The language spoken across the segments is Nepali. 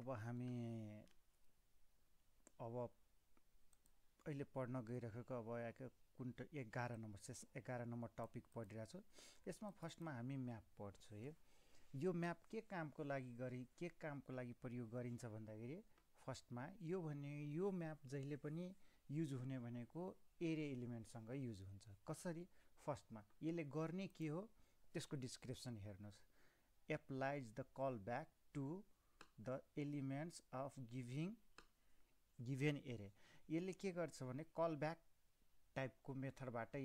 अब हामी अहिले पढ्न गइरहेको अब कुन 11 नम्बर 11 नम्बर टपिक पढिरहेको छु। यसमा फर्स्टमा हामी म्याप पढ्छौँ। यो म्याप के कामको लागि प्रयोग गरिन्छ भन्दाखेरि फर्स्टमा यो म्याप जहिले पनि युज हुने भनेको एरे एलिमेन्टसँग युज हुन्छ। कसरी? फर्स्टमा यसले गर्ने के हो त्यसको डिस्क्रिप्सन हेर्नुस्। Applies the call back to the elements of given array. यसले के गर्छ भने कल ब्याक टाइपको मेथडबाट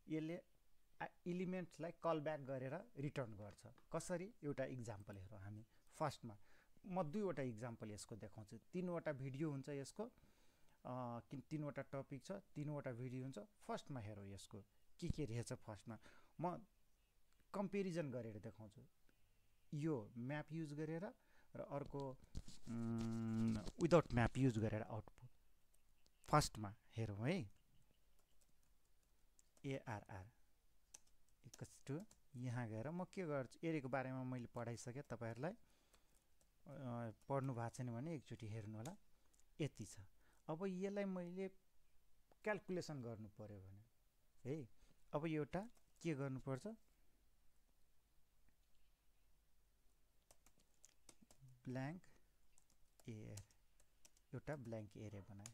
यसले एलिमेन्ट्सलाई कल ब्याक गरेर रिटर्न गर्छ। कसरी? एउटा इक्जाम्पल हेरौँ हामी। फर्स्टमा म दुईवटा इक्जाम्पल यसको देखाउँछु। तीनवटा भिडियो हुन्छ यसको, तीनवटा टपिक छ, तीनवटा भिडियो हुन्छ। फर्स्टमा हेरौँ यसको के रहेछ। फर्स्टमा म कम्पेरिजन गरेर देखाउँछु, यो म्याप युज गरेर र अर्को विदाउट म्याप युज गरेर आउटपुट। फर्स्टमा हेरौँ है। ARR = यहाँ गएर म के गर्छु, एरेको बारेमा मैले पढाइसकेँ। तपाईहरुलाई पढ्नु भएको छैन भने एकचोटि हेर्नु होला। यति छ। अब यसलाई मैले क्याल्कुलेसन गर्नु पर्यो भने है, अब एउटा के गर्नुपर्छ, ब्ल्याङ्क एरे, एउटा ब्ल्याङ्क एरे बनाए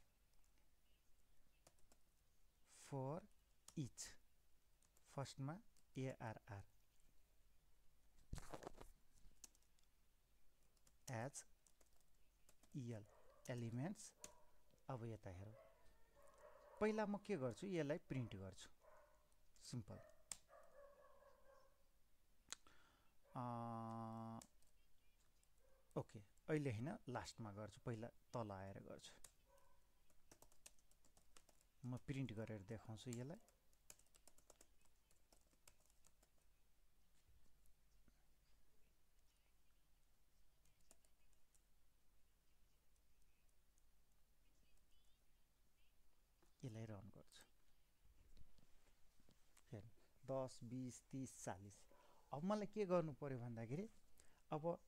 फर इच। फर्स्टमा ARR एज EL एलिमेन्ट्स। अब यता हेरौँ। पहिला म के गर्छु, यसलाई प्रिन्ट गर्छु। सिम्पल। ओके, अहिले हैन, लास्टमा गर्छु। पहिला तल आएर गर्छु। म प्रिन्ट गरेर देखाउँछु यसलाई। यसलाई रन गर्छु। 10 20 30 40। अब मलाई के गर्नु पर्यो भन्दाखेरि, अब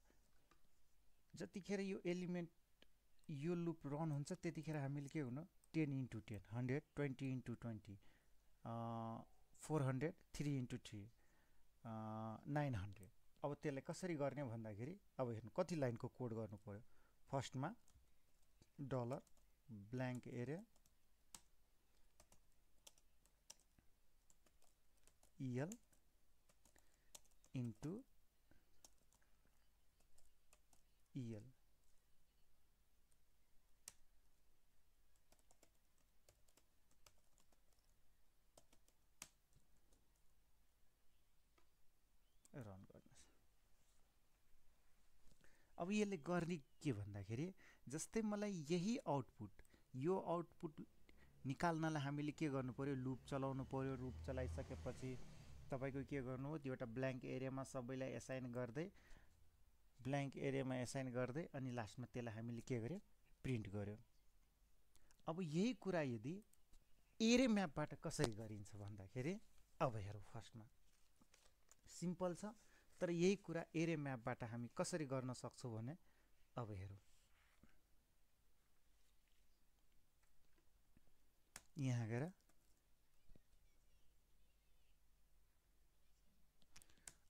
जतिखेर यो एलिमेन्ट यो लुप रन हुन्छ त्यतिखेर हामीले के गर्नु, 10 × 10 100, 20 × 20 400, 3 × 3 900। अब त्यसलाई कसरी गर्ने भन्दाखेरि, अब हेर्नु कति लाइनको कोड गर्नु पर्यो। फर्स्टमा डलर ब्ल्याङ्क एरे EL इन्टु EL। रन गर्नुहोस्। अब यसले गर्ने के भन्दाखेरि, जस्तै मलाई यही आउटपुट, यो आउटपुट निकाल्नलाई हामीले के गर्नु पर्यो, लुप चलाउनु पर्यो। लुप चलाइसकेपछि तपाईको के गर्नु हो, त्यो एउटा ब्ल्याङ्क एरियामा सबैलाई एसाइन गर्दै, अनि लास्टमा त्यसलाई हामीले के गर्यो, प्रिन्ट गर्यो। अब यही कुरा यदि एरे म्यापबाट कसरी गरिन्छ भन्दाखेरि, अब हेरौँ। फर्स्टमा सिम्पल छ, तर यही कुरा एरे म्यापबाट हामी कसरी गर्न सक्छौँ भने, अब हेरौँ। यहाँ गएर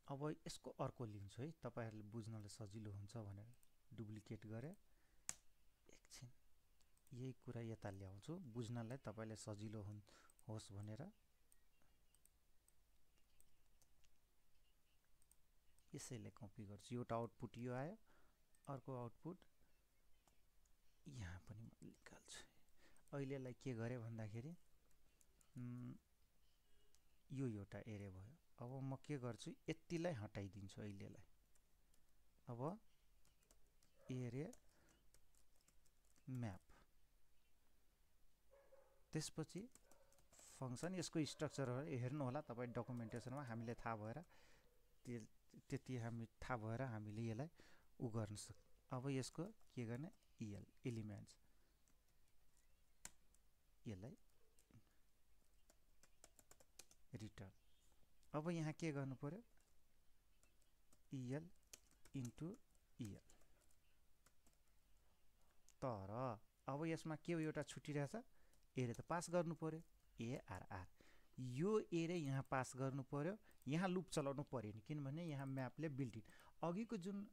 अब यसको अर्को लिन्छु है, तपाईहरुले बुझ्नलाई सजिलो हुन्छ भनेर डुप्लिकेट गरे। एकछिन यही कुरा यता ल्याउँछु, बुझ्नलाई तपाईलाई सजिलो होस् भनेर। यसैले कपी गर्छु। एउटा आउटपुट यो आयो, अर्को आउटपुट यहाँ पनि म निकाल्छु। अहिलेलाई के गरे भन्दाखेरि, यो एउटा एरे भयो। अब म के गर्छु, यतिलाई हटाइदिन्छु अहिलेलाई। अब एरे म्याप, त्यसपछि फंक्सन। यसको स्ट्रक्चर हेर्नु होला तपाई डकुमेन्टेसनमा, हामीले थाहा भएर हामीले यसलाई उ गर्न सक्छ। अब यसको के गर्ने, EL एलिमेन्ट्स, यसलाई रिटर्न। अब यहाँ के गर्नु पर्यो, EL इन्टु EL। तर अब यसमा के हो, एउटा छुटिरहेछ, एरे त पास गर्नु पर्यो, एआरआर यो एरे यहाँ पास गर्नु पर्यो, यहाँ लुप चलाउनु पर्यो नि, किनभने यहाँ म्यापले बिल्ट इन अघिको जुन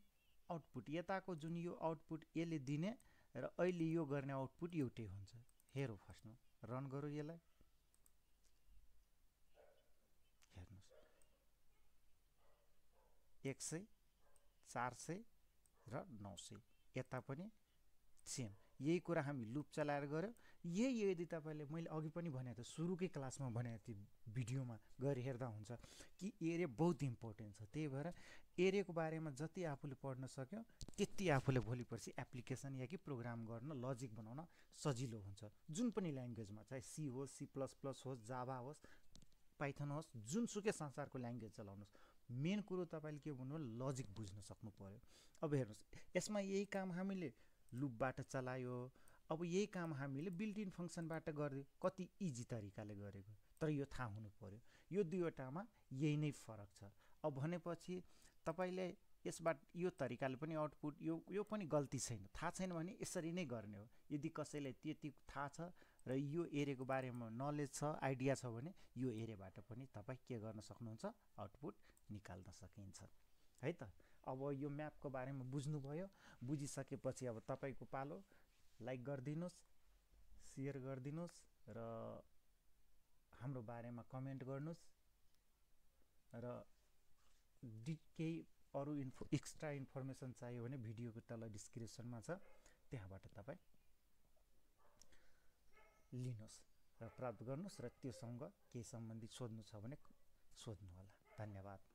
आउटपुट यताको जुन यो आउटपुट यसले दिने र अहिले यो गर्ने आउटपुट एउटै हुन्छ। हेरौँ फर्स्टमा रन गरौँ यसलाई, हेर्नुहोस् 100 400 र 900 यता पनि सेम यही कुरा हामी लुप चलाएर गऱ्यो। यही यदि तपाईँले मैले अघि पनि भनेको थिएँ, सुरुकै क्लासमा भनेको थिएँ, भिडियोमा गएर हेर्दा हुन्छ कि एरे बहुत इम्पोर्टेन्ट छ। त्यही भएर एरेको बारेमा जति आफूले पढ्न सक्यो त्यति आफूले भोलि पर्सि एप्लिकेसन या कि प्रोग्राम गर्न, लजिक बनाउन सजिलो हुन्छ। जुन पनि ल्याङ्ग्वेजमा, चाहे सी होस्, सी प्लस प्लस होस्, जाभा होस्, पाइथन होस्, जुनसुकै संसारको ल्याङ्ग्वेज चलाउनुहोस्, मेन कुरो तपाईँले के भन्नु, लजिक बुझ्न सक्नु पर्यो। अब हेर्नुहोस् यसमा यही काम हामीले लुपबाट चलायो, अब यही काम हामीले बिल्ट इन फङ्सनबाट गरिदियो, कति इजी तरिकाले गरेको, तर यो थाहा हुनु पर्यो। यो दुईवटामा यही नै फरक छ। अब भनेपछि तपाईँले यसबाट यो तरिकाले पनि आउटपुट, यो पनि गल्ती छैन, थाहा छैन भने यसरी नै गर्ने हो। यदि कसैलाई त्यति थाहा छ र यो एरेको बारेमा नलेज छ, आइडिया छ भने यो एरेबाट पनि तपाईँ के गर्न सक्नुहुन्छ, आउटपुट निकाल्न सकिन्छ है त। अब यो म्यापको बारेमा बुझ्नुभयो, बुझिसकेपछि अब तपाईँको पालो, लाइक गरिदिनुहोस्, सेयर गरिदिनुहोस् र हाम्रो बारेमा कमेन्ट गर्नुहोस् र केही अरू एक्स्ट्रा इन्फर्मेसन चाहियो भने भिडियोको तल डिस्क्रिप्सनमा छ, त्यहाँबाट तपाईँ लिनुहोस् र प्राप्त गर्नुहोस् र त्योसँग केही सम्बन्धित सोध्नु छ भने सोध्नुहोला। धन्यवाद।